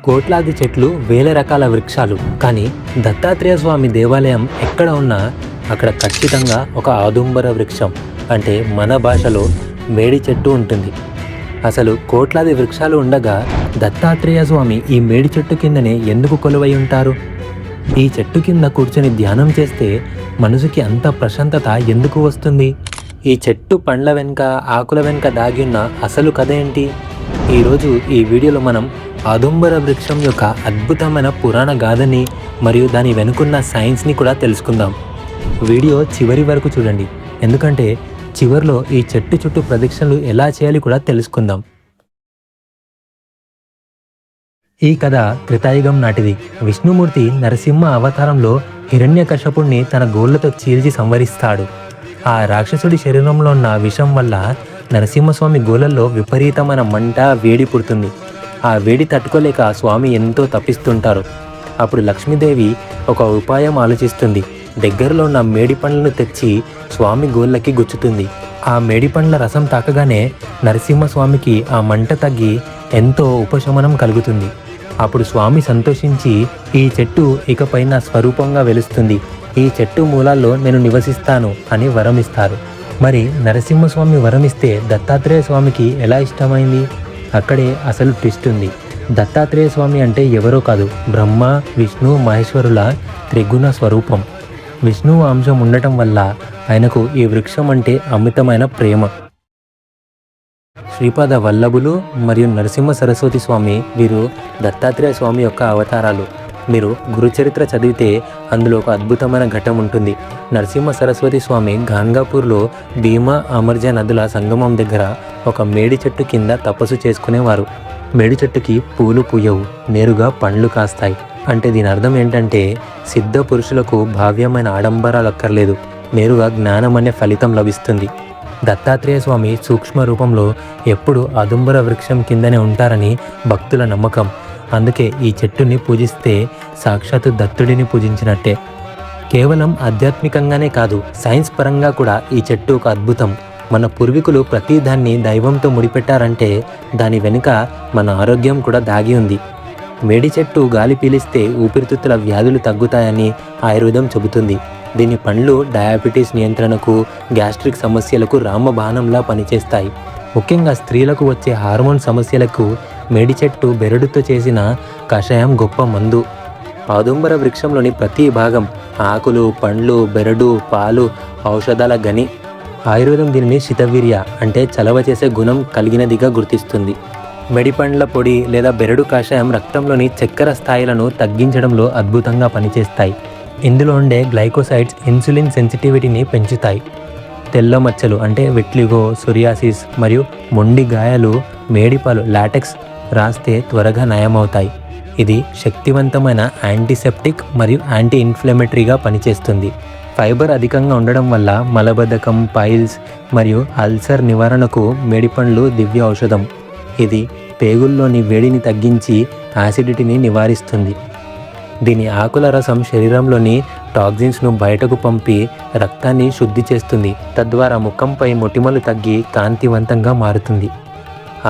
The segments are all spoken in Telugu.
కోట్లాది చెట్లు, వేల రకాల వృక్షాలు, కానీ దత్తాత్రేయ స్వామి దేవాలయం ఎక్కడ ఉన్నా అక్కడ ఖచ్చితంగా ఒక ఆదుంబర వృక్షం అంటే మన భాషలో మేడి చెట్టు ఉంటుంది. అసలు కోట్లాది వృక్షాలు ఉండగా దత్తాత్రేయ స్వామి ఈ మేడి చెట్టు కిందనే ఎందుకు కొలువై ఉంటారు? ఈ చెట్టు కింద కూర్చొని ధ్యానం చేస్తే మనసుకి అంత ప్రశాంతత ఎందుకు వస్తుంది? ఈ చెట్టు పండ్ల వెనుక, ఆకుల వెనుక దాగి ఉన్న అసలు కథ ఏంటి? ఈరోజు ఈ వీడియోలో మనం ఆదుంబర వృక్షం యొక్క అద్భుతమైన పురాణ గాథని మరియు దాని వెనుకున్న సైన్స్ని కూడా తెలుసుకుందాం. వీడియో చివరి వరకు చూడండి, ఎందుకంటే చివరిలో ఈ చెట్టు చుట్టూ ప్రదక్షిణలు ఎలా చేయాలి కూడా తెలుసుకుందాం. ఈ కథ త్రేతాయుగం నాటిది. విష్ణుమూర్తి నరసింహ అవతారంలో హిరణ్యకశపుణ్ణి తన గోళ్లతో చీల్చి సంవరిస్తాడు. ఆ రాక్షసుడి శరీరంలో ఉన్న విషం వల్ల నరసింహస్వామి గోళ్లలో విపరీతమైన మంట, వేడి పుడుతుంది. ఆ వేడి తట్టుకోలేక స్వామి ఎంతో తప్పిస్తుంటారు. అప్పుడు లక్ష్మీదేవి ఒక ఉపాయం ఆలోచిస్తుంది. దగ్గరలో ఉన్న మేడి పండ్లను తెచ్చి స్వామి గోళ్ళకి గుచ్చుతుంది. ఆ మేడి పండ్ల రసం తాకగానే నరసింహస్వామికి ఆ మంట తగ్గి ఎంతో ఉపశమనం కలుగుతుంది. అప్పుడు స్వామి సంతోషించి ఈ చెట్టు ఇకపై నా స్వరూపంగా వెలుస్తుంది, ఈ చెట్టు మూలాల్లో నేను నివసిస్తాను అని వరమిస్తారు. మరి నరసింహస్వామి వరమిస్తే దత్తాత్రేయ స్వామికి ఎలా ఇష్టమైంది? అక్కడే అసలు ట్విస్ట్ ఉంది. దత్తాత్రేయ స్వామి అంటే ఎవరో కాదు, బ్రహ్మ, విష్ణు, మహేశ్వరుల త్రిగుణ స్వరూపం. విష్ణువు అంశం ఉండటం వల్ల ఆయనకు ఈ వృక్షం అంటే అమితమైన ప్రేమ. శ్రీపాద వల్లభులు మరియు నరసింహ సరస్వతి స్వామి వీరు దత్తాత్రేయ స్వామి యొక్క అవతారాలు. మీరు గురుచరిత్ర చదివితే అందులో ఒక అద్భుతమైన ఘట్టం ఉంటుంది. నరసింహ సరస్వతి స్వామి గాన్గాపూర్లో భీమా, అమర్జ నదుల సంగమం దగ్గర ఒక మేడి చెట్టు కింద తపస్సు చేసుకునేవారు. మేడి చెట్టుకి పూలు పూయవు, నేరుగా పండ్లు కాస్తాయి. అంటే దీని అర్థం ఏంటంటే సిద్ధ పురుషులకు భావ్యమైన ఆడంబరాలు అక్కర్లేదు, నేరుగా జ్ఞానం అనే ఫలితం లభిస్తుంది. దత్తాత్రేయ స్వామి సూక్ష్మ రూపంలో ఎప్పుడు ఆదుంబర వృక్షం కిందనే ఉంటారని భక్తుల నమ్మకం. అందుకే ఈ చెట్టుని పూజిస్తే సాక్షాత్తు దత్తుడిని పూజించినట్టే. కేవలం ఆధ్యాత్మికంగానే కాదు, సైన్స్ పరంగా కూడా ఈ చెట్టు ఒక అద్భుతం. మన పూర్వీకులు ప్రతి దాన్ని దైవంతో ముడిపెట్టారంటే దాని వెనుక మన ఆరోగ్యం కూడా దాగి ఉంది. మేడి చెట్టు గాలి పీలిస్తే ఊపిరితిత్తుల వ్యాధులు తగ్గుతాయని ఆయుర్వేదం చెబుతుంది. దీని పండ్లు డయాబెటీస్ నియంత్రణకు, గ్యాస్ట్రిక్ సమస్యలకు రామబాణంలా పనిచేస్తాయి. ముఖ్యంగా స్త్రీలకు వచ్చే హార్మోన్ సమస్యలకు మేడి చెట్టు బెరడుతో చేసిన కషాయం గొప్ప మందు. ఆదుంబర వృక్షంలోని ప్రతి భాగం, ఆకులు, పండ్లు, బెరడు, పాలు ఔషధాల గని. ఆయుర్వేదం దీనిని శితవీర్య అంటే చలవ చేసే గుణం కలిగినదిగా గుర్తిస్తుంది. మెడిపండ్ల పొడి లేదా బెరడు కషాయం రక్తంలోని చక్కెర స్థాయిలను తగ్గించడంలో అద్భుతంగా పనిచేస్తాయి. ఇందులో ఉండే గ్లైకోసైడ్స్ ఇన్సులిన్ సెన్సిటివిటీని పెంచుతాయి. తెల్ల మచ్చలు అంటే విట్లిగో, సోరియాసిస్ మరియు మొండి గాయాలు మేడిపాలు లాటెక్స్ రాస్తే త్వరగా నయమవుతాయి. ఇది శక్తివంతమైన యాంటీసెప్టిక్ మరియు యాంటీ ఇన్ఫ్లమేటరీగా పనిచేస్తుంది. ఫైబర్ అధికంగా ఉండడం వల్ల మలబద్ధకం, పైల్స్ మరియు అల్సర్ నివారణకు మేడిపండ్లు దివ్య ఔషధం. ఇది పేగుల్లోని వేడిని తగ్గించి యాసిడిటీని నివారిస్తుంది. దీని ఆకుల రసం శరీరంలోని టాక్సిన్స్ను బయటకు పంపి రక్తాన్ని శుద్ధి చేస్తుంది. తద్వారా ముఖంపై మొటిమలు తగ్గి కాంతివంతంగా మారుతుంది.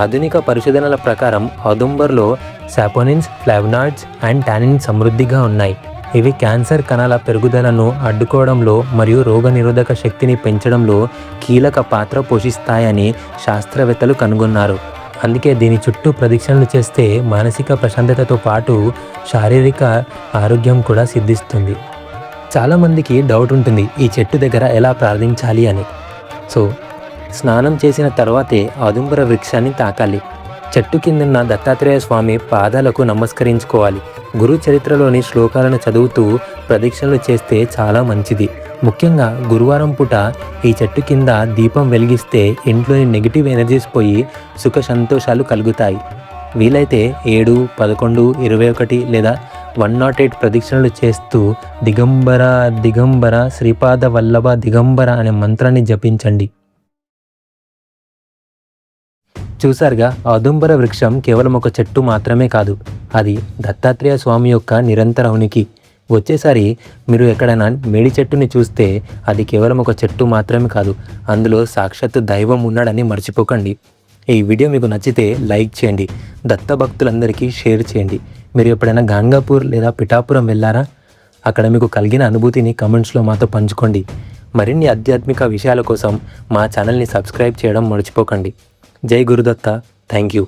ఆధునిక పరిశోధనల ప్రకారం ఆదుంబర్లో సాపోనిన్స్, ఫ్లావనాయిడ్స్ అండ్ టానిన్స్ సమృద్ధిగా ఉన్నాయి. ఇవి క్యాన్సర్ కణాల పెరుగుదలను అడ్డుకోవడంలో మరియు రోగనిరోధక శక్తిని పెంచడంలో కీలక పాత్ర పోషిస్తాయని శాస్త్రవేత్తలు కనుగొన్నారు. అందుకే దీని చుట్టూ ప్రదక్షిణలు చేస్తే మానసిక ప్రశాంతతతో పాటు శారీరక ఆరోగ్యం కూడా సిద్ధిస్తుంది. చాలామందికి డౌట్ ఉంటుంది ఈ చెట్టు దగ్గర ఎలా ప్రార్థించాలి అని. సో స్నానం చేసిన తర్వాతే ఆదుంబర వృక్షాన్ని తాకాలి. చెట్టు కిందన్న దత్తాత్రేయ స్వామి పాదాలకు నమస్కరించుకోవాలి. గురు చరిత్రలోని శ్లోకాలను చదువుతూ ప్రదక్షిణలు చేస్తే చాలా మంచిది. ముఖ్యంగా గురువారం పూట ఈ చెట్టు కింద దీపం వెలిగిస్తే ఇంట్లోని నెగిటివ్ ఎనర్జీస్ పోయి సుఖ సంతోషాలు కలుగుతాయి. వీలైతే 7, 11, 21 లేదా 108 ప్రదక్షిణలు చేస్తూ దిగంబర దిగంబర శ్రీపాద వల్లభ దిగంబర అనే మంత్రాన్ని జపించండి. చూసారుగా, ఆదుంబర వృక్షం కేవలం ఒక చెట్టు మాత్రమే కాదు, అది దత్తాత్రేయ స్వామి యొక్క నిరంతర ఉనికి. వచ్చేసారి మీరు ఎక్కడైనా మేడి చెట్టుని చూస్తే అది కేవలం ఒక చెట్టు మాత్రమే కాదు, అందులో సాక్షాత్తు దైవం ఉన్నాడని మర్చిపోకండి. ఈ వీడియో మీకు నచ్చితే లైక్ చేయండి, దత్త భక్తులందరికీ షేర్ చేయండి. మీరు ఎప్పుడైనా గాన్గాపూర్ లేదా పిఠాపురం వెళ్ళారా? అక్కడ మీకు కలిగిన అనుభూతిని కమెంట్స్లో మాతో పంచుకోండి. మరిన్ని ఆధ్యాత్మిక విషయాల కోసం మా ఛానల్ని సబ్స్క్రైబ్ చేయడం మర్చిపోకండి. జై గురుదత్త. Thank you.